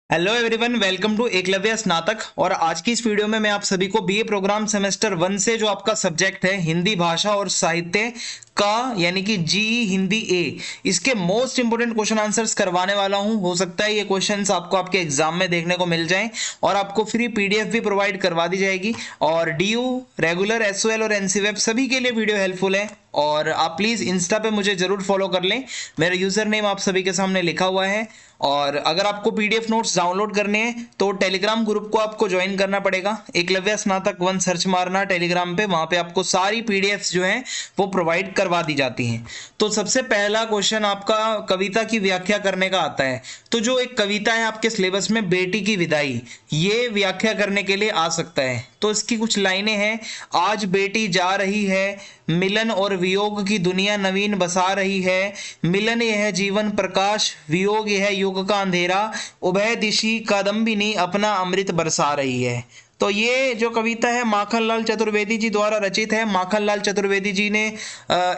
Hello everyone, welcome to Eklavya Snatak. और आज की इस वीडियो में मैं आप सभी को बीए प्रोग्राम सेमेस्टर 1 से जो आपका सब्जेक्ट है हिंदी भाषा और साहित्य का यानी कि जीई हिंदी ए, इसके मोस्ट इंपोर्टेंट क्वेश्चन आंसर्स करवाने वाला हूं। हो सकता है ये क्वेश्चंस आपको आपके एग्जाम में देखने को मिल जाएं और आपको फ्री पीडीएफ भी प्रोवाइड करवा दी जाएगी। और डीयू, रेगुलर, एसओएल और एनसीवेब सभी के लिए वीडियो हेल्पफुल है। और आप प्लीज इंस्टा पे मुझे जरूर फॉलो कर लें, मेरा यूजर नेम आप सभी के सामने लिखा हुआ है। और अगर आपको पीडीएफ नोट्स डाउनलोड करने हैं तो टेलीग्राम ग्रुप को आपको ज्वाइन करना पड़ेगा। एकलव्य स्नातक 1 सर्च मारना टेलीग्राम पे, वहां पे आपको सारी पीडीएफ्स जो हैं वो प्रोवाइड करवा दी जाती हैं। तो सबसे पहला क्वेश्चन आपका कविता की व्याख्या करने का आता है। तो जो एक कविता है आपके सिलेबस में, बेटी की विदाई, ये व्याख्या करने के लिए आ सकता है। तो इसकी कुछ लाइनें हैं। आज बेटी जा रही है, मिलन और वियोग की दुनिया नवीन बसा रही है। मिलन यह जीवन प्रकाश, वियोग यह युग का अंधेरा। उभय दिशी कादम्बिनी अपना अमृत बरसा रही है। तो ये जो कविता है माखनलाल चतुर्वेदी जी द्वारा रचित है। माखनलाल चतुर्वेदी जी ने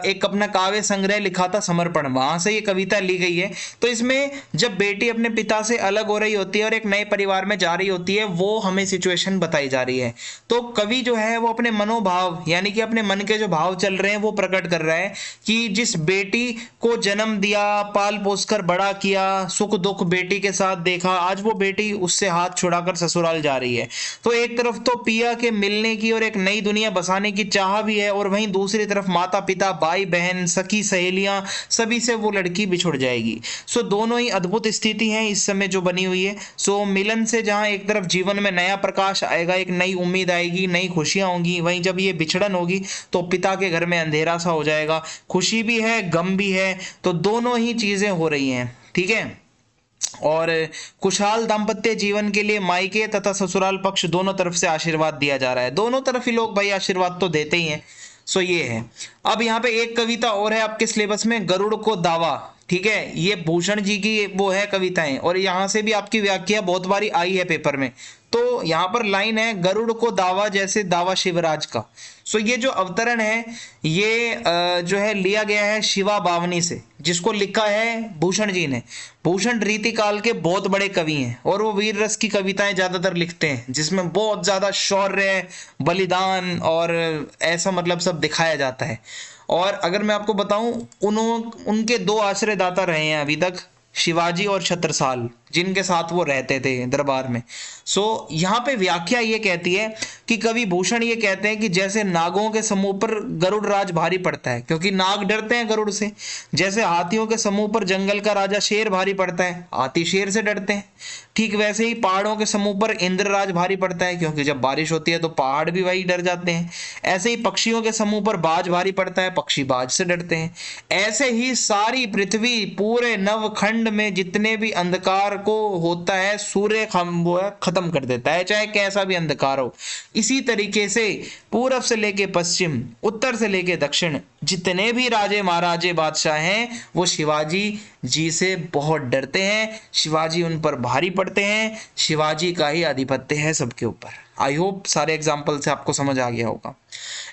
एक अपना काव्य संग्रह लिखा था समर्पण, वहां से ये कविता ली गई है। तो इसमें जब बेटी अपने पिता से अलग हो रही होती है और एक नए परिवार में जा रही होती है, वो हमें सिचुएशन बताई जा रही है। तो कवि जो है वो अपने मनोभाव यानी कि अपने मन के जो भाव चल रहे हैं वो प्रकट कर रहा है कि जिस बेटी को जन्म दिया, पाल पोस कर बड़ा किया, सुख दुख बेटी के साथ देखा, आज वो बेटी उससे हाथ छुड़ाकर ससुराल जा रही है। तो एक तरफ तो पिया के मिलने की और एक नई दुनिया बसाने की चाह भी है, और वहीं दूसरी तरफ माता पिता, भाई बहन, सखी सहेलियां, सभी से वो लड़की बिछुड़ जाएगी। सो दोनों ही अद्भुत स्थिति है इस समय जो बनी हुई है। सो मिलन से जहां एक तरफ जीवन में नया प्रकाश आएगा, एक नई उम्मीद आएगी, नई खुशियां होंगी, वहीं जब ये बिछड़न होगी तो पिता के घर में अंधेरा सा हो जाएगा। खुशी भी है, गम भी है, तो दोनों ही चीजें हो रही हैं। ठीक है। और खुशहाल दाम्पत्य जीवन के लिए मायके तथा ससुराल पक्ष दोनों तरफ से आशीर्वाद दिया जा रहा है। दोनों तरफ ही लोग भाई आशीर्वाद तो देते ही हैं। सो ये है। अब यहाँ पे एक कविता और है आपके सिलेबस में, गरुड़ को दावा। ठीक है, ये भूषण जी की वो है कविताएं, और यहां से भी आपकी व्याख्या बहुत बारी आई है पेपर में। तो यहां पर लाइन है, गरुड़ को दावा जैसे दावा शिवराज का। सो ये जो अवतरण है ये जो है लिया गया है शिवा बावनी से, जिसको लिखा है भूषण जी ने। भूषण रीतिकाल के बहुत बड़े कवि हैं और वो वीर रस की कविताएं ज्यादातर लिखते हैं, जिसमें बहुत ज्यादा शौर्य, बलिदान और ऐसा मतलब सब दिखाया जाता है। और अगर मैं आपको बताऊं, उनके दो आश्रयदाता रहे हैं अभी तक, शिवाजी और छत्रसाल, जिनके साथ वो रहते थे दरबार में। सो यहाँ पे व्याख्या ये कहती है कि कवि भूषण ये कहते हैं कि जैसे नागों के समूह पर गरुड़ राज भारी पड़ता है, क्योंकि नाग डरते हैं गरुड़ से। जैसे हाथियों के समूह पर जंगल का राजा शेर भारी पड़ता है, हाथी शेर से डरते हैं। ठीक वैसे ही पहाड़ों के समूह पर इंद्रराज भारी पड़ता है, क्योंकि जब बारिश होती है तो पहाड़ भी वही डर जाते हैं। ऐसे ही पक्षियों के समूह पर बाज भारी पड़ता है, पक्षी बाज से डरते हैं। ऐसे ही सारी पृथ्वी, पूरे नवखंड में जितने भी अंधकार को होता है, सूर्य वो है खत्म कर देता है, चाहे कैसा भी अंधकार हो। इसी तरीके से पूरब से लेके पश्चिम, उत्तर से लेके दक्षिण, जितने भी राजे महाराजे बादशाह हैं वो शिवाजी जी से बहुत डरते हैं। शिवाजी उन पर भारी पड़ते हैं, शिवाजी का ही आधिपत्य है सबके ऊपर। आई होप सारे एग्जाम्पल से आपको समझ आ गया होगा।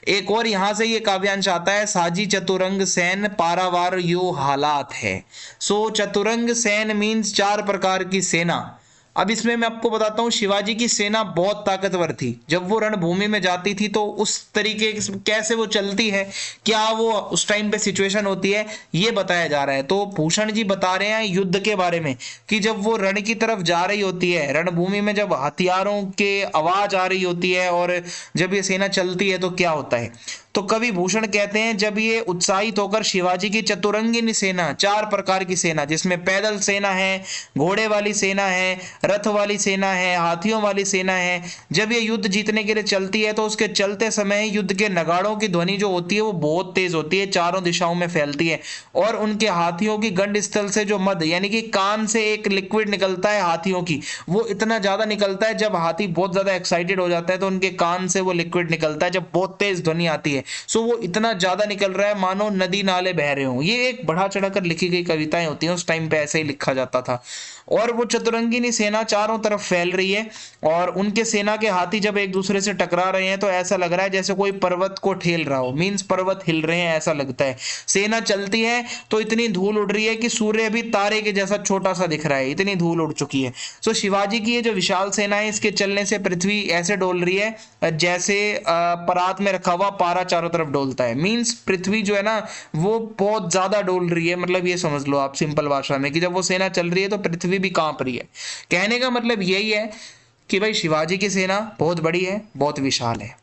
एक और यहां से ये काव्यांश आता है, साजी चतुरंग सैन पारावार यो हालात है। सो चतुरंग सैन मीन्स 4 प्रकार की सेना। अब इसमें मैं आपको बताता हूँ, शिवाजी की सेना बहुत ताकतवर थी। जब वो रणभूमि में जाती थी तो उस तरीके कैसे वो चलती है, क्या वो उस टाइम पे सिचुएशन होती है, ये बताया जा रहा है। तो भूषण जी बता रहे हैं युद्ध के बारे में कि जब वो रण की तरफ जा रही होती है, रणभूमि में जब हथियारों के आवाज आ रही होती है और जब ये सेना चलती है तो क्या होता है। तो कवि भूषण कहते हैं, जब ये उत्साहित होकर शिवाजी की चतुरंगिनी सेना, 4 प्रकार की सेना, जिसमें पैदल सेना है, घोड़े वाली सेना है, रथ वाली सेना है, हाथियों वाली सेना है, जब ये युद्ध जीतने के लिए चलती है तो उसके चलते समय युद्ध के नगाड़ों की ध्वनि जो होती है वो बहुत तेज होती है, चारों दिशाओं में फैलती है। और उनके हाथियों की गंड स्थल से जो मद यानी कि कान से एक लिक्विड निकलता है हाथियों की, वो इतना ज्यादा निकलता है, जब हाथी बहुत ज्यादा एक्साइटेड हो जाता है तो उनके कान से वो लिक्विड निकलता है, जब बहुत तेज ध्वनि आती है सो वो इतना ज्यादा निकल रहा है मानो नदी नाले बह रहे हो। ये एक बढ़ा चढ़ाकर लिखी गई कविताएं होती हैं, उस टाइम पे ऐसे ही लिखा जाता था। और वो चतुरंगिनी सेना चारों तरफ फैल रही है और उनके सेना के हाथी जब एक दूसरे से टकरा रहे हैं तो ऐसा लग रहा है जैसे कोई पर्वत को ठेल रहा हो, मींस पर्वत हिल रहे हैं ऐसा लगता है। सेना चलती है तो इतनी धूल उड़ रही है कि सूर्य भी तारे के जैसा छोटा सा दिख रहा है, इतनी धूल उड़ चुकी है। सो शिवाजी की ये जो विशाल सेना है, इसके चलने से पृथ्वी ऐसे डोल रही है जैसे परात में रखा हुआ पारा चारों तरफ डोलता है। मींस पृथ्वी जो है ना वो बहुत ज्यादा डोल रही है। मतलब ये समझ लो आप सिंपल भाषा में कि जब वो सेना चल रही है तो पृथ्वी भी कांप रही है। कहने का मतलब यही है कि भाई शिवाजी की सेना बहुत बड़ी है, बहुत विशाल है।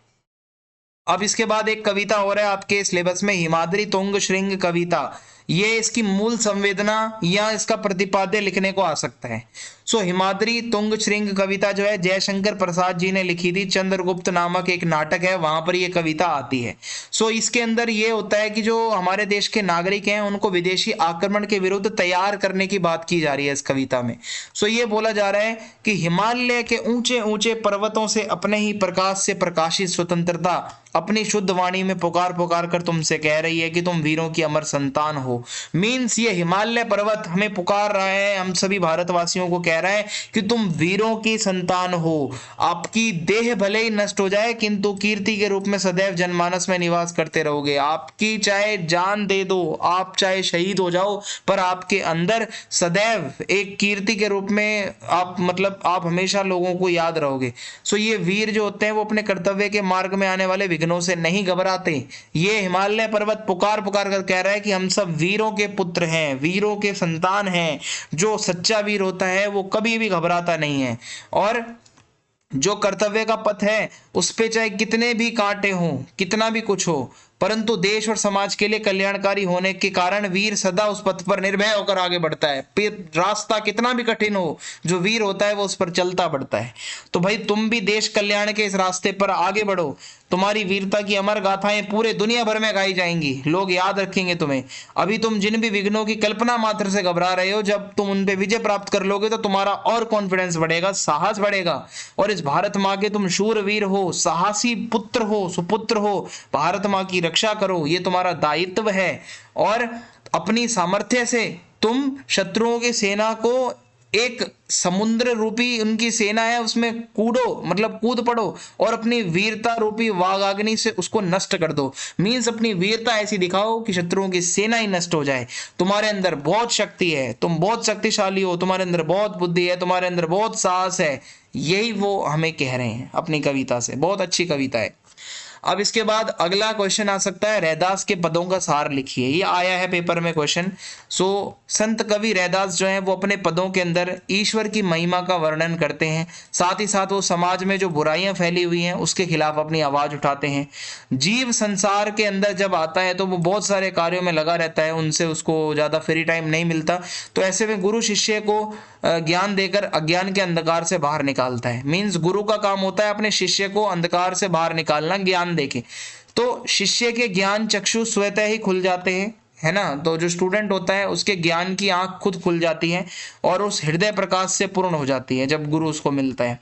अब इसके बाद एक कविता और है आपके सिलेबस में, हिमाद्री तुंग श्रृंग कविता। ये इसकी मूल संवेदना या इसका प्रतिपाद्य लिखने को आ सकता है। सो हिमाद्री तुंग श्रृंग कविता जो है जयशंकर प्रसाद जी ने लिखी थी। चंद्रगुप्त नामक एक नाटक है, वहां पर ये कविता आती है। सो इसके अंदर ये होता है कि जो हमारे देश के नागरिक हैं उनको विदेशी आक्रमण के विरुद्ध तैयार करने की बात की जा रही है इस कविता में। सो ये बोला जा रहा है कि हिमालय के ऊंचे ऊंचे पर्वतों से अपने ही प्रकाश से प्रकाशित स्वतंत्रता अपनी शुद्ध वाणी में पुकार पुकार कर तुमसे कह रही है कि तुम वीरों की अमर संतान हो। मींस ये हिमालय पर्वत हमें पुकार रहा है, हम सभी भारतवासियों को कह रहा है कि तुम वीरों की संतान हो। आपकी देह भले ही नष्ट हो जाए किंतु कीर्ति के रूप में सदैव जनमानस में निवास करते रहोगे। आपकी चाहे जान दे दो, आप चाहे शहीद हो जाओ, पर आपके अंदर सदैव एक कीर्ति के रूप में आप मतलब आप हमेशा लोगों को याद रहोगे। सो ये वीर जो होते हैं वो अपने कर्तव्य के मार्ग में आने वाले विघ्नों से नहीं घबराते। ये हिमालय पर्वत पुकार पुकार कर कह रहा है कि हम सब वीरों के पुत्र हैं, वीरों के संतान हैं। जो सच्चा वीर होता है वो कभी भी घबराता नहीं है और जो कर्तव्य का पथ है उस पे चाहे कितने भी कांटे हों, कितना भी कुछ हो, परंतु देश और समाज के लिए कल्याणकारी होने के कारण वीर सदा उस पथ पर निर्भय होकर आगे बढ़ता है। रास्ता कितना भी कठिन हो, जो वीर होता है वो उस पर चलता बढ़ता है। तो भाई तुम भी देश कल्याण के इस रास्ते पर आगे बढ़ो। तुम्हारी वीरता की अमर गाथाएं पूरे दुनिया भर में गाई जाएंगी, लोग याद रखेंगे तुम्हें। अभी तुम जिन भी विघ्नों की कल्पना मात्र से घबरा रहे हो, जब तुम उन पे विजय प्राप्त कर लोगे तो तुम्हारा और कॉन्फिडेंस बढ़ेगा, साहस बढ़ेगा। और इस भारत माँ के तुम शूरवीर हो, साहसी पुत्र हो, सुपुत्र हो। भारत माँ की रक्षा करो, ये तुम्हारा दायित्व है। और अपनी सामर्थ्य से तुम शत्रुओं की सेना को, एक समुद्र रूपी उनकी सेना है उसमें कूदो, मतलब कूद पड़ो और अपनी वीरता रूपी वागाग्नि से उसको नष्ट कर दो। मींस अपनी वीरता ऐसी दिखाओ कि शत्रुओं की सेना ही नष्ट हो जाए। तुम्हारे अंदर बहुत शक्ति है, तुम बहुत शक्तिशाली हो, तुम्हारे अंदर बहुत बुद्धि है, तुम्हारे अंदर बहुत साहस है। यही वो हमें कह रहे हैं अपनी कविता से। बहुत अच्छी कविता है। अब इसके बाद अगला क्वेश्चन आ सकता है, रैदास के पदों का सार लिखिए। ये आया है पेपर में क्वेश्चन। सो संत कवि रैदास जो है वो अपने पदों के अंदर ईश्वर की महिमा का वर्णन करते हैं, साथ ही साथ वो समाज में जो बुराइयां फैली हुई हैं उसके खिलाफ अपनी आवाज उठाते हैं। जीव संसार के अंदर जब आता है तो वो बहुत सारे कार्यों में लगा रहता है, उनसे उसको ज्यादा फ्री टाइम नहीं मिलता। तो ऐसे में गुरु शिष्य को ज्ञान देकर अज्ञान के अंधकार से बाहर निकालता है। मीन्स गुरु का काम होता है अपने शिष्य को अंधकार से बाहर निकालना, ज्ञान देके। तो शिष्य के ज्ञान चक्षु स्वतः ही खुल जाते हैं, है ना। तो जो स्टूडेंट होता है उसके ज्ञान की आंख खुद खुल जाती है और उस हृदय प्रकाश से पूर्ण हो जाती है जब गुरु उसको मिलता है।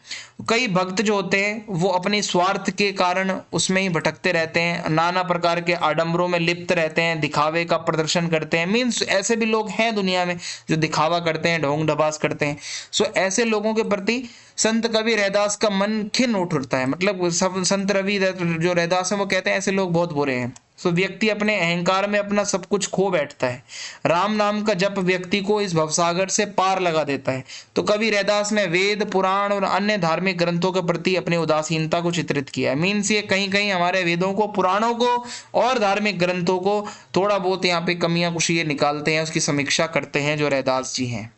कई भक्त जो होते हैं वो अपने स्वार्थ के कारण उसमें ही भटकते रहते हैं, नाना प्रकार के आडंबरों में लिप्त रहते हैं, दिखावे का प्रदर्शन करते हैं। मीन्स ऐसे भी लोग हैं दुनिया में जो दिखावा करते हैं, ढोंग ढबास करते हैं। सो ऐसे लोगों के प्रति संत कवि रैदास का मन खिन्न उठता है। मतलब सब संत रवि जो रैदास है वो कहते हैं ऐसे लोग बहुत बुरे हैं। सो व्यक्ति अपने अहंकार में अपना सब कुछ खो बैठता है। राम नाम का जप व्यक्ति को इस भवसागर से पार लगा देता है। तो कवि रैदास ने वेद, पुराण और अन्य धार्मिक ग्रंथों के प्रति अपनी उदासीनता को चित्रित किया है। मीन्स ये कहीं कहीं हमारे वेदों को, पुराणों को और धार्मिक ग्रंथों को थोड़ा बहुत यहाँ पे कमियां कुछ ये निकालते हैं, उसकी समीक्षा करते हैं जो रैदास जी हैं।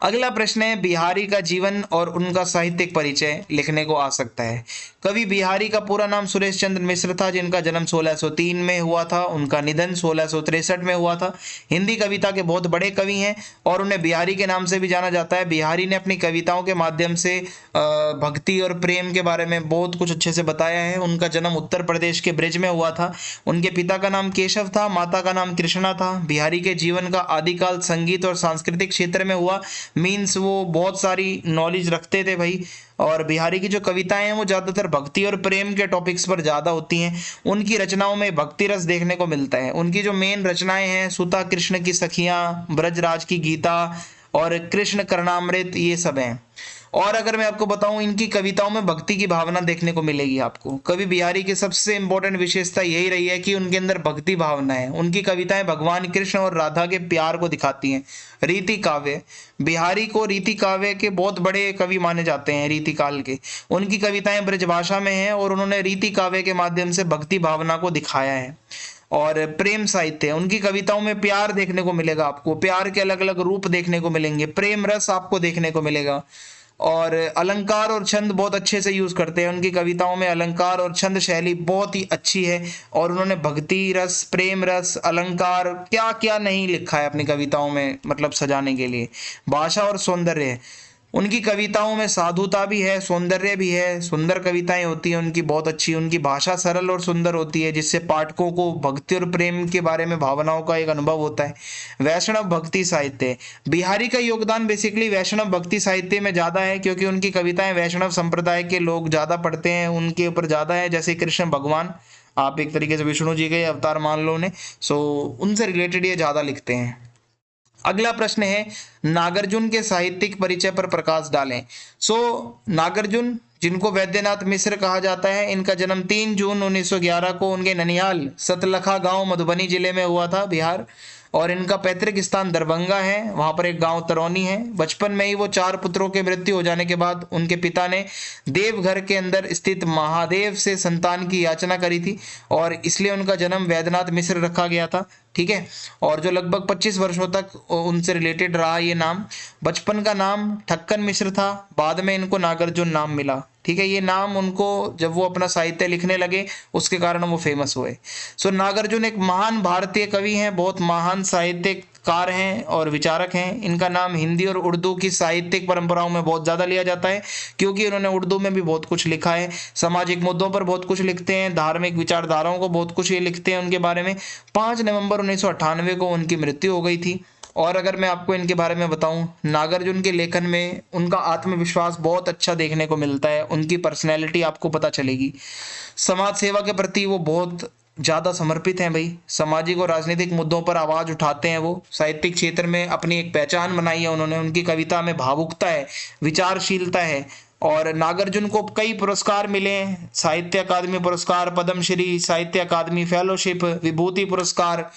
अगला प्रश्न है, बिहारी का जीवन और उनका साहित्यिक परिचय लिखने को आ सकता है। कवि बिहारी का पूरा नाम सुरेश चंद्र मिश्र था, जिनका जन्म 1603 में हुआ था, उनका निधन 1663 में हुआ था। हिंदी कविता के बहुत बड़े कवि हैं और उन्हें बिहारी के नाम से भी जाना जाता है। बिहारी ने अपनी कविताओं के माध्यम से भक्ति और प्रेम के बारे में बहुत कुछ अच्छे से बताया है। उनका जन्म उत्तर प्रदेश के ब्रिज में हुआ था। उनके पिता का नाम केशव था, माता का नाम कृष्णा था। बिहारी के जीवन का आदिकाल संगीत और सांस्कृतिक क्षेत्र में हुआ। मीन्स वो बहुत सारी नॉलेज रखते थे भाई। और बिहारी की जो कविताएं हैं वो ज़्यादातर भक्ति और प्रेम के टॉपिक्स पर ज़्यादा होती हैं। उनकी रचनाओं में भक्ति रस देखने को मिलता है। उनकी जो मेन रचनाएं हैं सुता कृष्ण की सखियां, ब्रजराज की गीता और कृष्ण करणामृत, ये सब हैं। और अगर मैं आपको बताऊं, इनकी कविताओं में भक्ति की भावना देखने को मिलेगी आपको। कवि बिहारी की सबसे इंपॉर्टेंट विशेषता यही रही है कि उनके अंदर भक्ति भावना है। उनकी कविताएं भगवान कृष्ण और राधा के प्यार को दिखाती हैं। रीति काव्य, बिहारी को रीति काव्य के बहुत बड़े कवि माने जाते हैं, रीति काल के। उनकी कविताएं ब्रजभाषा में हैं और उन्होंने रीति काव्य के माध्यम से भक्ति भावना को दिखाया है। और प्रेम साहित्य, उनकी कविताओं में प्यार देखने को मिलेगा आपको, प्यार के अलग अलग रूप देखने को मिलेंगे, प्रेम रस आपको देखने को मिलेगा। और अलंकार और छंद बहुत अच्छे से यूज करते हैं। उनकी कविताओं में अलंकार और छंद शैली बहुत ही अच्छी है। और उन्होंने भक्ति रस, प्रेम रस, अलंकार, क्या क्या नहीं लिखा है अपनी कविताओं में, मतलब सजाने के लिए। भाषा और सौंदर्य, उनकी कविताओं में साधुता भी है, सौंदर्य भी है, सुंदर कविताएं होती हैं उनकी बहुत अच्छी। उनकी भाषा सरल और सुंदर होती है जिससे पाठकों को भक्ति और प्रेम के बारे में भावनाओं का एक अनुभव होता है। वैष्णव भक्ति साहित्य, बिहारी का योगदान बेसिकली वैष्णव भक्ति साहित्य में ज़्यादा है क्योंकि उनकी कविताएं वैष्णव संप्रदाय के लोग ज़्यादा पढ़ते हैं, उनके ऊपर ज़्यादा है। जैसे कृष्ण भगवान, आप एक तरीके से विष्णु जी के अवतार मान लो उन्हें, सो उनसे रिलेटेड ये ज़्यादा लिखते हैं। अगला प्रश्न है, नागार्जुन के साहित्यिक परिचय पर प्रकाश डालें। नागार्जुन, जिनको वैद्यनाथ मिश्र कहा जाता है, इनका जन्म 3 जून 1911 को उनके ननिहाल सतलखा गांव मधुबनी जिले में हुआ था, बिहार। और इनका पैतृक स्थान दरभंगा है, वहां पर एक गांव तरौनी है। बचपन में ही वो 4 पुत्रों के मृत्यु हो जाने के बाद उनके पिता ने देवघर के अंदर स्थित महादेव से संतान की याचना करी थी और इसलिए उनका जन्म वैद्यनाथ मिश्र रखा गया था। ठीक है। और जो लगभग 25 वर्षों तक उनसे रिलेटेड रहा ये नाम। बचपन का नाम ठक्कन मिश्र था, बाद में इनको नागार्जुन नाम मिला। ठीक है, ये नाम उनको जब वो अपना साहित्य लिखने लगे उसके कारण वो फेमस हुए। नागार्जुन एक महान भारतीय कवि हैं, बहुत महान साहित्यकार हैं और विचारक हैं। इनका नाम हिंदी और उर्दू की साहित्यिक परंपराओं में बहुत ज़्यादा लिया जाता है क्योंकि उन्होंने उर्दू में भी बहुत कुछ लिखा है। सामाजिक मुद्दों पर बहुत कुछ लिखते हैं, धार्मिक विचारधाराओं को बहुत कुछ ये लिखते हैं उनके बारे में। 5 नवंबर 1998 को उनकी मृत्यु हो गई थी। और अगर मैं आपको इनके बारे में बताऊं, नागार्जुन के लेखन में उनका आत्मविश्वास बहुत अच्छा देखने को मिलता है, उनकी पर्सनैलिटी आपको पता चलेगी। समाज सेवा के प्रति वो बहुत ज़्यादा समर्पित हैं भाई, सामाजिक और राजनीतिक मुद्दों पर आवाज़ उठाते हैं। वो साहित्यिक क्षेत्र में अपनी एक पहचान बनाई है उन्होंने। उनकी कविता में भावुकता है, विचारशीलता है। और नागार्जुन को कई पुरस्कार मिले हैं, साहित्य अकादमी पुरस्कार, पद्मश्री, साहित्य अकादमी फेलोशिप, विभूति पुरस्कार।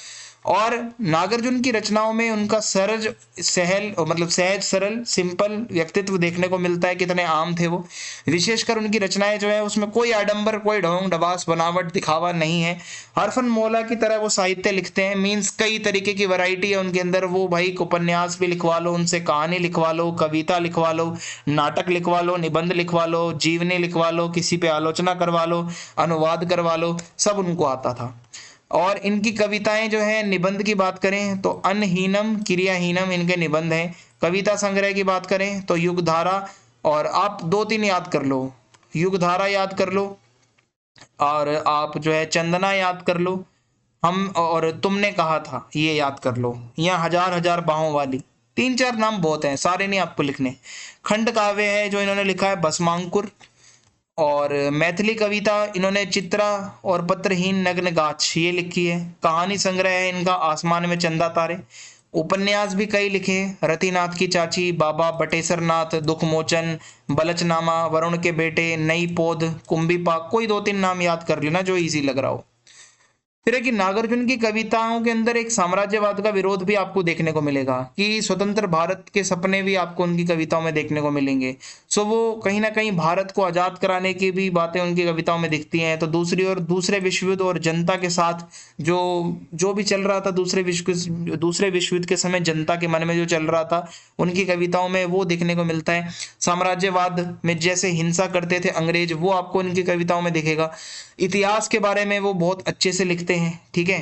और नागार्जुन की रचनाओं में उनका सहज सरल सिंपल व्यक्तित्व देखने को मिलता है, कितने आम थे वो। विशेषकर उनकी रचनाएं जो है उसमें कोई आडंबर, कोई ढोंग ढबास, बनावट, दिखावा नहीं है। हरफन मौला की तरह वो साहित्य लिखते हैं। मीन्स कई तरीके की वैरायटी है उनके अंदर। वो भाई उपन्यास भी लिखवा लो उनसे, कहानी लिखवा लो, कविता लिखवा लो, नाटक लिखवा लो, निबंध लिखवा लो, जीवनी लिखवा लो, किसी पे आलोचना करवा लो, अनुवाद करवा लो, सब उनको आता था। और इनकी कविताएं जो है, निबंध की बात करें तो अनहीनम क्रियाहीनम इनके निबंध हैं। कविता संग्रह की बात करें तो युगधारा, और आप 2-3 याद कर लो, युगधारा याद कर लो, और आप जो है चंदना याद कर लो, हम और तुमने कहा था ये याद कर लो, या हजार हजार बाहों वाली। 3-4 नाम बहुत हैं, सारे नहीं आपको लिखने। खंड काव्य है जो इन्होंने लिखा है भस्मांकुर। और मैथिली कविता इन्होंने चित्रा और पत्रहीन नग्न गाछ ये लिखी है। कहानी संग्रह है इनका आसमान में चंदा तारे। उपन्यास भी कई लिखे, रतिनाथ की चाची, बाबा बटेसर नाथ, दुखमोचन, बलचनामा, वरुण के बेटे, नई पौध, कुंभीपाक। कोई 2-3 नाम याद कर लेना जो इजी लग रहा हो। फिर है कि नागार्जुन की कविताओं के अंदर एक साम्राज्यवाद का विरोध भी आपको देखने को मिलेगा, कि स्वतंत्र भारत के सपने भी आपको उनकी कविताओं में देखने को मिलेंगे। वो कहीं ना कहीं भारत को आज़ाद कराने की भी बातें उनकी कविताओं में दिखती हैं। तो दूसरी ओर दूसरे विश्व युद्ध और जनता के साथ जो भी चल रहा था, दूसरे विश्व युद्ध के समय जनता के मन में जो चल रहा था, उनकी कविताओं में वो देखने को मिलता है। साम्राज्यवाद में जैसे हिंसा करते थे अंग्रेज, वो आपको उनकी कविताओं में दिखेगा। इतिहास के बारे में वो बहुत अच्छे से लिखते हैं। ठीक है,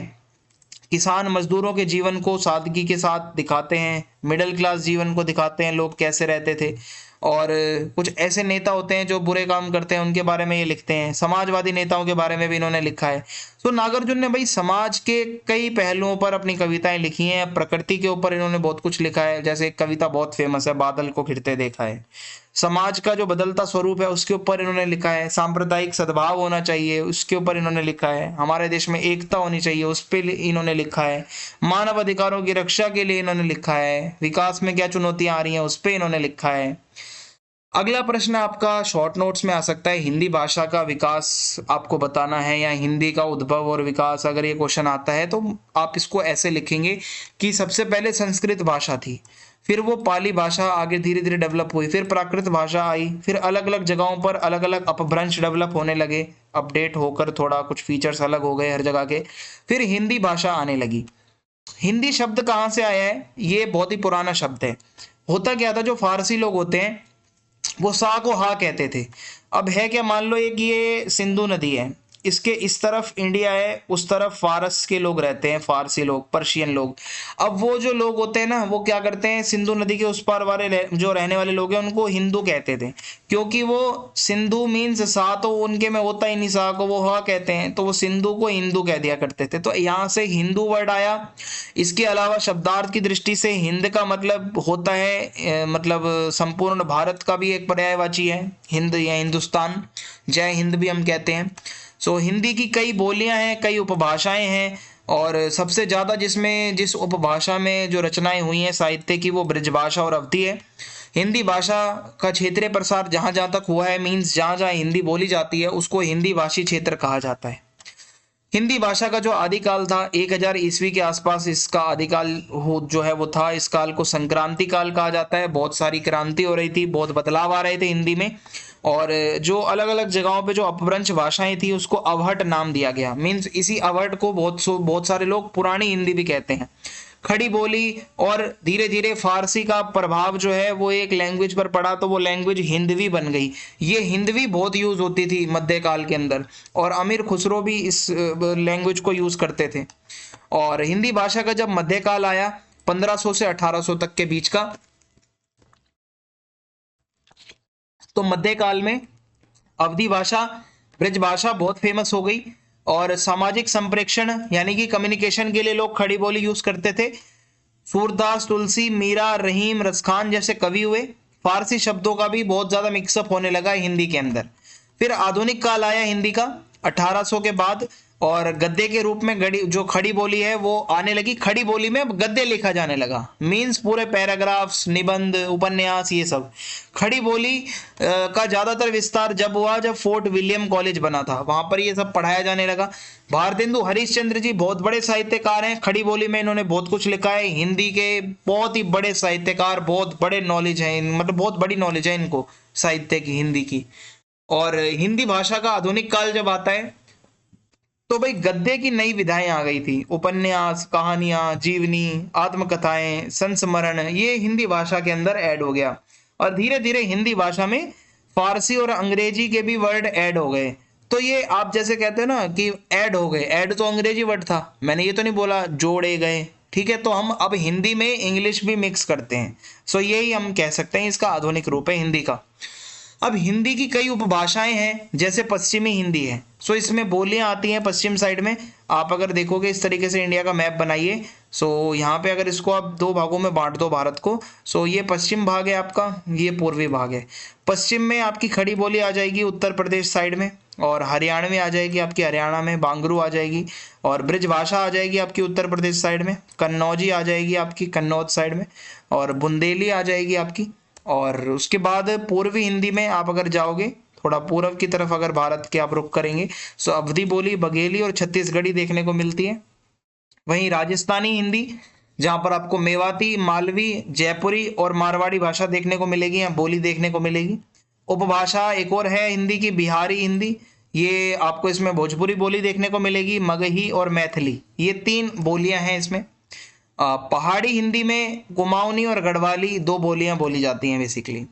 किसान मजदूरों के जीवन को सादगी के साथ दिखाते हैं, मिडिल क्लास जीवन को दिखाते हैं, लोग कैसे रहते थे। और कुछ ऐसे नेता होते हैं जो बुरे काम करते हैं, उनके बारे में ये लिखते हैं। समाजवादी नेताओं के बारे में भी इन्होंने लिखा है। तो नागार्जुन ने भाई समाज के कई पहलुओं पर अपनी कविताएं लिखी हैं। प्रकृति के ऊपर इन्होंने बहुत कुछ लिखा है, जैसे एक कविता बहुत फेमस है, बादल को घिरते देखा है। समाज का जो बदलता स्वरूप है उसके ऊपर इन्होंने लिखा है, सांप्रदायिक सद्भाव होना चाहिए उसके ऊपर इन्होंने लिखा है, हमारे देश में एकता होनी चाहिए उस पर इन्होंने लिखा है, मानव अधिकारों की रक्षा के लिए इन्होंने लिखा है, विकास में क्या चुनौतियां आ रही हैं उस पर इन्होंने लिखा है। अगला प्रश्न आपका शॉर्ट नोट्स में आ सकता है, हिंदी भाषा का विकास आपको बताना है या हिंदी का उद्भव और विकास, अगर ये क्वेश्चन आता है तो आप इसको ऐसे लिखेंगे कि सबसे पहले संस्कृत भाषा थी, फिर वो पाली भाषा आगे धीरे धीरे डेवलप हुई, फिर प्राकृत भाषा आई, फिर अलग अलग जगहों पर अलग अलग अपभ्रंश डेवलप होने लगे, अपडेट होकर थोड़ा कुछ फीचर्स अलग हो गए हर जगह के, फिर हिंदी भाषा आने लगी। हिंदी शब्द कहाँ से आया है? ये बहुत ही पुराना शब्द है। होता क्या था, जो फारसी लोग होते हैं वो सा को हा कहते थे। अब है क्या, मान लो एक ये सिंधु नदी है, इसके इस तरफ इंडिया है, उस तरफ फारस के लोग रहते हैं, फारसी लोग, पर्शियन लोग। अब वो जो लोग होते हैं ना, वो क्या करते हैं, सिंधु नदी के उस पार वाले जो रहने वाले लोग हैं उनको हिंदू कहते थे, क्योंकि वो सिंधु मीन्स सा, तो उनके में होता ही नहीं सा को, वो हा कहते हैं, तो वो सिंधु को हिंदू कह दिया करते थे, तो यहाँ से हिंदू वर्ड आया। इसके अलावा शब्दार्थ की दृष्टि से हिंद का मतलब होता है मतलब संपूर्ण भारत का भी एक पर्यायवाची है, हिंद या हिंदुस्तान, जय हिंद भी हम कहते हैं। सो हिंदी की कई बोलियां हैं, कई उपभाषाएं हैं, और सबसे ज़्यादा जिस उपभाषा में जो रचनाएं हुई हैं साहित्य की, वो ब्रजभाषा और अवधी है। हिंदी भाषा का क्षेत्रीय प्रसार जहाँ जहाँ तक हुआ है, मीन्स जहाँ जहाँ हिंदी बोली जाती है उसको हिंदी भाषी क्षेत्र कहा जाता है। हिंदी भाषा का जो आदिकाल था 1000 ईस्वी के आसपास, इसका आदिकाल जो है वो था, इस काल को संक्रांति काल कहा जाता है। बहुत सारी क्रांति हो रही थी, बहुत बदलाव आ रहे थे हिंदी में, और जो अलग अलग जगहों पे जो अपभ्रंश भाषाएं थी उसको अवहट नाम दिया गया। मीन्स इसी अवहट को बहुत सारे लोग पुरानी हिंदी भी कहते हैं। खड़ी बोली और धीरे धीरे फारसी का प्रभाव जो है वो एक लैंग्वेज पर पड़ा, तो वो लैंग्वेज हिंदवी बन गई। ये हिंदवी बहुत यूज होती थी मध्यकाल के अंदर, और अमीर खुसरो भी इस लैंग्वेज को यूज करते थे। और हिंदी भाषा का जब मध्यकाल आया 1500 से 1800 तक के बीच का, तो मध्यकाल में अवधी भाषा, ब्रज भाषा बहुत फेमस हो गई, और सामाजिक संप्रेक्षण यानी कि कम्युनिकेशन के लिए लोग खड़ी बोली यूज करते थे। सूरदास, तुलसी, मीरा, रहीम, रसखान जैसे कवि हुए। फारसी शब्दों का भी बहुत ज्यादा मिक्सअप होने लगा हिंदी के अंदर। फिर आधुनिक काल आया हिंदी का 1800 के बाद, और गद्य के रूप में जो खड़ी बोली है वो आने लगी। खड़ी बोली में गद्य लिखा जाने लगा, मीन्स पूरे पैराग्राफ्स, निबंध, उपन्यास, ये सब। खड़ी बोली का ज्यादातर विस्तार जब हुआ जब फोर्ट विलियम कॉलेज बना था, वहां पर ये सब पढ़ाया जाने लगा। भारतेंदु हरिश्चंद्र जी बहुत बड़े साहित्यकार हैं, खड़ी बोली में इन्होंने बहुत कुछ लिखा है। हिंदी के बहुत ही बड़े साहित्यकार, बहुत बड़े नॉलेज है, मतलब बहुत बड़ी नॉलेज है इनको साहित्य की, हिंदी की। और हिंदी भाषा का आधुनिक काल जब आता है तो भाई गद्य की नई विधाएं आ गई थी। उपन्यास, कहानियां, जीवनी, आत्मकथाएं, संस्मरण, ये हिंदी भाषा के अंदर ऐड हो गया। और धीरे धीरे हिंदी भाषा में फारसी और अंग्रेजी के भी वर्ड ऐड हो गए। तो ये आप जैसे कहते हैं ना कि ऐड हो गए, ऐड तो अंग्रेजी वर्ड था, मैंने ये तो नहीं बोला जोड़े गए, ठीक है। तो हम अब हिंदी में इंग्लिश भी मिक्स करते हैं। सो यही हम कह सकते हैं, इसका आधुनिक रूप है हिंदी का। अब हिंदी की कई उपभाषाएं हैं, जैसे पश्चिमी हिंदी है। सो इसमें बोलियां आती हैं पश्चिम साइड में। आप अगर देखोगे इस तरीके से इंडिया का मैप बनाइए, सो यहाँ पे अगर इसको आप दो भागों में बांट दो भारत को, सो ये पश्चिम भाग है आपका, ये पूर्वी भाग है। पश्चिम में आपकी खड़ी बोली आ जाएगी उत्तर प्रदेश साइड में, और हरियाणा में आ जाएगी आपकी, हरियाणा में बांगरू आ जाएगी, और ब्रज भाषा आ जाएगी आपकी उत्तर प्रदेश साइड में, कन्नौजी आ जाएगी आपकी कन्नौज साइड में, और बुंदेली आ जाएगी आपकी। और उसके बाद पूर्वी हिंदी में आप अगर जाओगे थोड़ा पूर्व की तरफ, अगर भारत के आप रुख करेंगे, सो अवधी बोली, बघेली और छत्तीसगढ़ी देखने को मिलती है। वहीं राजस्थानी हिंदी, जहां पर आपको मेवाती, मालवी, जयपुरी और मारवाड़ी भाषा देखने को मिलेगी या बोली देखने को मिलेगी। उपभाषा एक और है हिंदी की, बिहारी हिंदी, ये आपको इसमें भोजपुरी बोली देखने को मिलेगी, मगही और मैथिली, ये 3 बोलियां हैं इसमें। पहाड़ी हिंदी में कुमाऊनी और गढ़वाली 2 बोलियां बोली जाती हैं बेसिकली।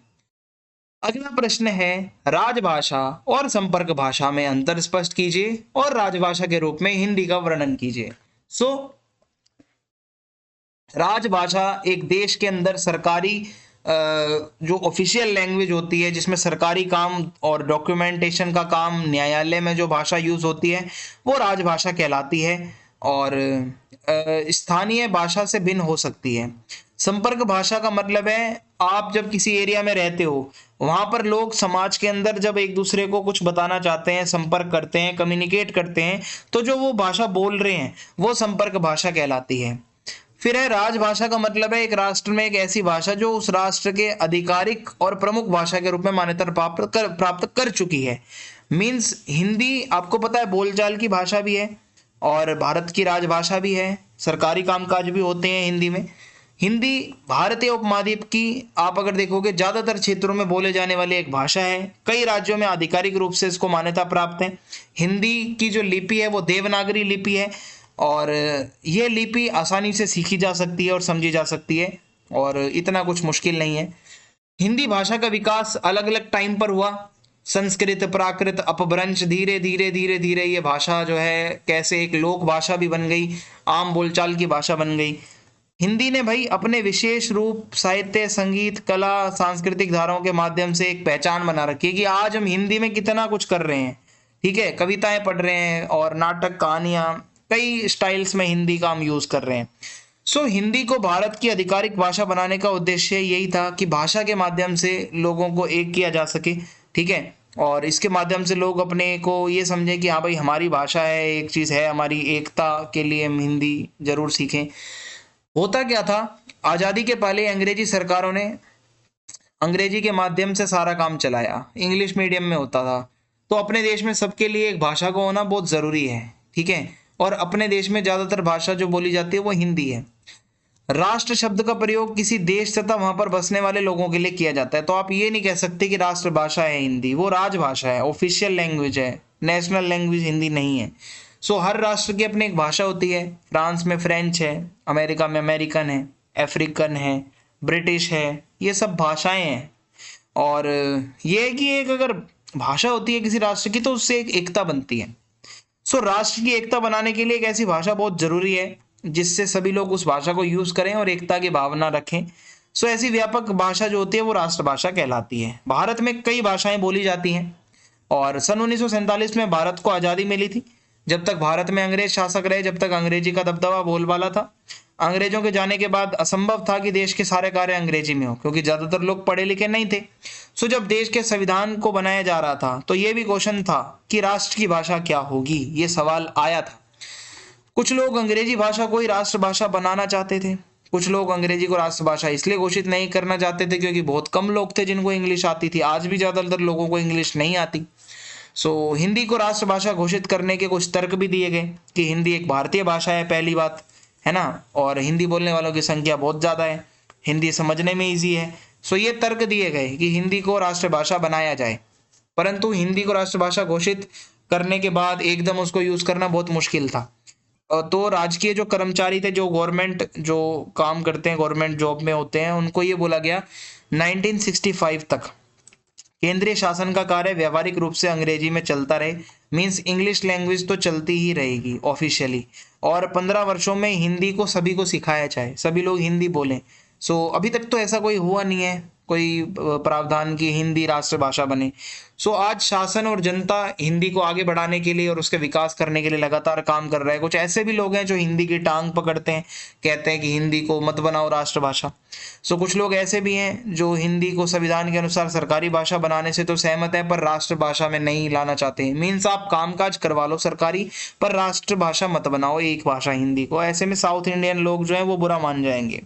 अगला प्रश्न है, राजभाषा और संपर्क भाषा में अंतर स्पष्ट कीजिए और राजभाषा के रूप में हिंदी का वर्णन कीजिए। सो राजभाषा एक देश के अंदर सरकारी जो ऑफिशियल लैंग्वेज होती है, जिसमें सरकारी काम और डॉक्यूमेंटेशन का काम, न्यायालय में जो भाषा यूज होती है वो राजभाषा कहलाती है, और स्थानीय भाषा से भिन्न हो सकती है। संपर्क भाषा का मतलब है आप जब किसी एरिया में रहते हो, वहां पर लोग समाज के अंदर जब एक दूसरे को कुछ बताना चाहते हैं, संपर्क करते हैं, कम्युनिकेट करते हैं, तो जो वो भाषा बोल रहे हैं वो संपर्क भाषा कहलाती है। फिर है राजभाषा का मतलब है एक राष्ट्र में एक ऐसी भाषा जो उस राष्ट्र के आधिकारिक और प्रमुख भाषा के रूप में मान्यता प्राप्त कर चुकी है। मीन्स हिंदी आपको पता है बोलचाल की भाषा भी है और भारत की राजभाषा भी है, सरकारी कामकाज भी होते हैं हिंदी में। हिंदी भारतीय उपमहाद्वीप की आप अगर देखोगे ज्यादातर क्षेत्रों में बोले जाने वाली एक भाषा है। कई राज्यों में आधिकारिक रूप से इसको मान्यता प्राप्त है। हिंदी की जो लिपि है वो देवनागरी लिपि है और ये लिपि आसानी से सीखी जा सकती है और समझी जा सकती है और इतना कुछ मुश्किल नहीं है। हिंदी भाषा का विकास अलग अलग टाइम पर हुआ। संस्कृत, प्राकृत, अपभ्रंश, धीरे धीरे धीरे धीरे ये भाषा जो है कैसे एक लोक भाषा भी बन गई, आम बोलचाल की भाषा बन गई। हिंदी ने भाई अपने विशेष रूप साहित्य, संगीत, कला, सांस्कृतिक धाराओं के माध्यम से एक पहचान बना रखी है कि आज हम हिंदी में कितना कुछ कर रहे हैं। ठीक है, कविताएं पढ़ रहे हैं और नाटक, कहानियां, कई स्टाइल्स में हिंदी का हम यूज कर रहे हैं। सो हिंदी को भारत की आधिकारिक भाषा बनाने का उद्देश्य यही था कि भाषा के माध्यम से लोगों को एक किया जा सके। ठीक है, और इसके माध्यम से लोग अपने को ये समझें कि हाँ भाई हमारी भाषा है, एक चीज़ है, हमारी एकता के लिए हम हिंदी जरूर सीखें। होता क्या था, आज़ादी के पहले अंग्रेजी सरकारों ने अंग्रेजी के माध्यम से सारा काम चलाया, इंग्लिश मीडियम में होता था। तो अपने देश में सबके लिए एक भाषा का होना बहुत ज़रूरी है। ठीक है, और अपने देश में ज़्यादातर भाषा जो बोली जाती है वो हिंदी है। राष्ट्र शब्द का प्रयोग किसी देश तथा वहां पर बसने वाले लोगों के लिए किया जाता है। तो आप ये नहीं कह सकते कि राष्ट्रभाषा है हिंदी, वो राजभाषा है, ऑफिशियल लैंग्वेज है, नेशनल लैंग्वेज हिंदी नहीं है। सो हर राष्ट्र की अपनी एक भाषा होती है। फ्रांस में फ्रेंच है, अमेरिका में अमेरिकन है, अफ्रीकन है, ब्रिटिश है, ये सब भाषाएं हैं। और ये है कि एक अगर भाषा होती है किसी राष्ट्र की तो उससे एक एकता बनती है। सो राष्ट्र की एकता बनाने के लिए एक ऐसी भाषा बहुत जरूरी है जिससे सभी लोग उस भाषा को यूज करें और एकता की भावना रखें। सो ऐसी व्यापक भाषा जो होती है वो राष्ट्रभाषा कहलाती है। भारत में कई भाषाएं बोली जाती हैं और सन 1947 में भारत को आज़ादी मिली थी। जब तक भारत में अंग्रेज शासक रहे, जब तक अंग्रेजी का दबदबा बोलबाला था। अंग्रेजों के जाने के बाद असंभव था कि देश के सारे कार्य अंग्रेजी में हो, क्योंकि ज्यादातर लोग पढ़े लिखे नहीं थे। सो जब देश के संविधान को बनाया जा रहा था तो ये भी क्वेश्चन था कि राष्ट्र की भाषा क्या होगी, ये सवाल आया था। कुछ लोग अंग्रेजी भाषा को ही राष्ट्रभाषा बनाना चाहते थे, कुछ लोग अंग्रेजी को राष्ट्रभाषा इसलिए घोषित नहीं करना चाहते थे क्योंकि बहुत कम लोग थे जिनको इंग्लिश आती थी। आज भी ज्यादातर लोगों को इंग्लिश नहीं आती। सो हिंदी को राष्ट्रभाषा घोषित करने के कुछ तर्क भी दिए गए कि हिंदी एक भारतीय भाषा है, पहली बात है ना, और हिंदी बोलने वालों की संख्या बहुत ज़्यादा है, हिंदी समझने में ईजी है। सो ये तर्क दिए गए कि हिंदी को राष्ट्रभाषा बनाया जाए। परंतु हिंदी को राष्ट्रभाषा घोषित करने के बाद एकदम उसको यूज करना बहुत मुश्किल था। तो राजकीय जो कर्मचारी थे, जो गवर्नमेंट जो काम करते हैं, गवर्नमेंट जॉब में होते हैं, उनको ये बोला गया 1965 तक केंद्रीय शासन का कार्य व्यवहारिक रूप से अंग्रेजी में चलता रहे। मींस इंग्लिश लैंग्वेज तो चलती ही रहेगी ऑफिशियली, और 15 वर्षों में हिंदी को सभी को सिखाया जाए, सभी लोग हिंदी बोलें। सो अभी तक तो ऐसा कोई हुआ नहीं है, कोई प्रावधान की हिंदी राष्ट्रभाषा बने। सो आज शासन और जनता हिंदी को आगे बढ़ाने के लिए और उसके विकास करने के लिए लगातार काम कर रहा है। कुछ ऐसे भी लोग हैं जो हिंदी की टांग पकड़ते हैं, कहते हैं कि हिंदी को मत बनाओ राष्ट्रभाषा। सो कुछ लोग ऐसे भी हैं जो हिंदी को संविधान के अनुसार सरकारी भाषा बनाने से तो सहमत है पर राष्ट्रभाषा में नहीं लाना चाहते। मीन्स आप कामकाज करवा लो सरकारी, पर राष्ट्रभाषा मत बनाओ एक भाषा हिंदी को। ऐसे में साउथ इंडियन लोग जो है वो बुरा मान जाएंगे।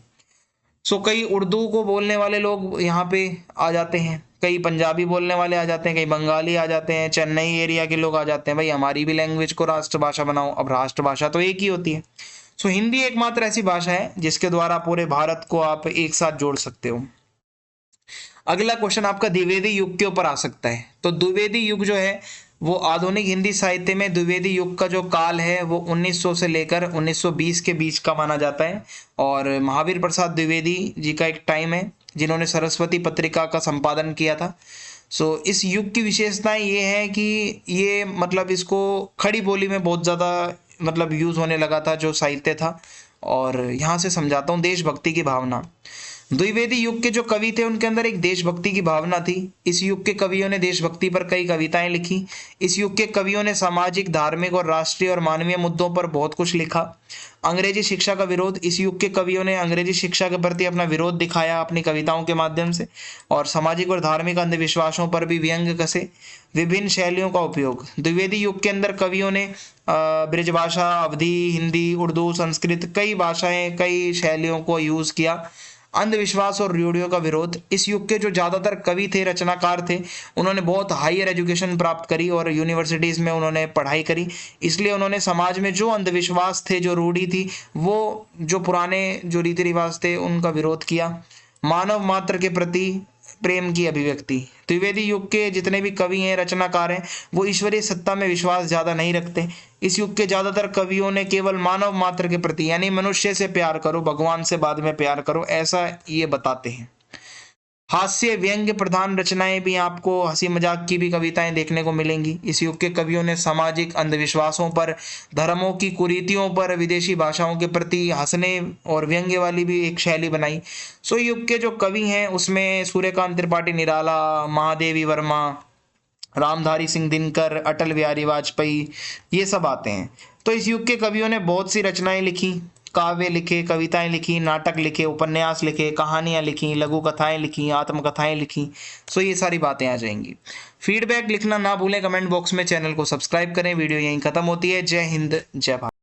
सो कई उर्दू को बोलने वाले लोग यहाँ पे आ जाते हैं, कई पंजाबी बोलने वाले आ जाते हैं, कई बंगाली आ जाते हैं, चेन्नई एरिया के लोग आ जाते हैं, भाई हमारी भी लैंग्वेज को राष्ट्रभाषा बनाओ। अब राष्ट्रभाषा तो एक ही होती है। सो हिंदी एकमात्र ऐसी भाषा है जिसके द्वारा पूरे भारत को आप एक साथ जोड़ सकते हो। अगला क्वेश्चन आपका द्विवेदी युग के ऊपर आ सकता है। तो द्विवेदी युग जो है वो आधुनिक हिंदी साहित्य में द्विवेदी युग का जो काल है वो 1900 से लेकर 1920 के बीच का माना जाता है। और महावीर प्रसाद द्विवेदी जी का एक टाइम है जिन्होंने सरस्वती पत्रिका का संपादन किया था। सो इस युग की विशेषताएं ये है कि ये मतलब इसको खड़ी बोली में बहुत ज़्यादा मतलब यूज़ होने लगा था जो साहित्य था। और यहाँ से समझाता हूँ देशभक्ति की भावना। द्विवेदी युग के जो कवि थे उनके अंदर एक देशभक्ति की भावना थी। इस युग के कवियों ने देशभक्ति पर कई कविताएं लिखी। इस युग के कवियों ने सामाजिक, धार्मिक और राष्ट्रीय और मानवीय मुद्दों पर बहुत कुछ लिखा। अंग्रेजी शिक्षा का विरोध, इस युग के कवियों ने अंग्रेजी शिक्षा के प्रति अपना विरोध दिखाया अपनी कविताओं के माध्यम से, और सामाजिक और धार्मिक अंधविश्वासों पर भी व्यंग कसे। विभिन्न शैलियों का उपयोग, द्विवेदी युग के अंदर कवियों ने ब्रजभाषा, अवधी, हिंदी, उर्दू, संस्कृत, कई भाषाएं, कई शैलियों को यूज किया। अंधविश्वास और रूढ़ियों का विरोध, इस युग के जो ज्यादातर कवि थे, रचनाकार थे, उन्होंने बहुत हायर एजुकेशन प्राप्त करी और यूनिवर्सिटीज में उन्होंने पढ़ाई करी, इसलिए उन्होंने समाज में जो अंधविश्वास थे, जो रूढ़ी थी, वो जो पुराने जो रीति रिवाज थे, उनका विरोध किया। मानव मात्र के प्रति प्रेम की अभिव्यक्ति, द्विवेदी युग के जितने भी कवि हैं, रचनाकार हैं, वो ईश्वरीय सत्ता में विश्वास ज्यादा नहीं रखते। इस युग के ज्यादातर कवियों ने केवल मानव मात्र के प्रति, यानी मनुष्य से प्यार करो, भगवान से बाद में प्यार करो, ऐसा ये बताते हैं। हास्य व्यंग्य प्रधान रचनाएं भी, आपको हंसी मजाक की भी कविताएं देखने को मिलेंगी। इस युग के कवियों ने सामाजिक अंधविश्वासों पर, धर्मों की कुरीतियों पर, विदेशी भाषाओं के प्रति हंसने और व्यंग्य वाली भी एक शैली बनाई। सो युग के जो कवि हैं उसमें सूर्यकांत त्रिपाठी निराला, महादेवी वर्मा, रामधारी सिंह दिनकर, अटल बिहारी वाजपेयी, ये सब आते हैं। तो इस युग के कवियों ने बहुत सी रचनाएं लिखी, काव्य लिखे, कविताएं लिखी, नाटक लिखे, उपन्यास लिखे, कहानियां लिखी, लघु कथाएं लिखी, आत्मकथाएं लिखी। सो ये सारी बातें आ जाएंगी। फीडबैक लिखना ना भूलें कमेंट बॉक्स में। चैनल को सब्सक्राइब करें। वीडियो यहीं खत्म होती है। जय हिंद, जय भारत।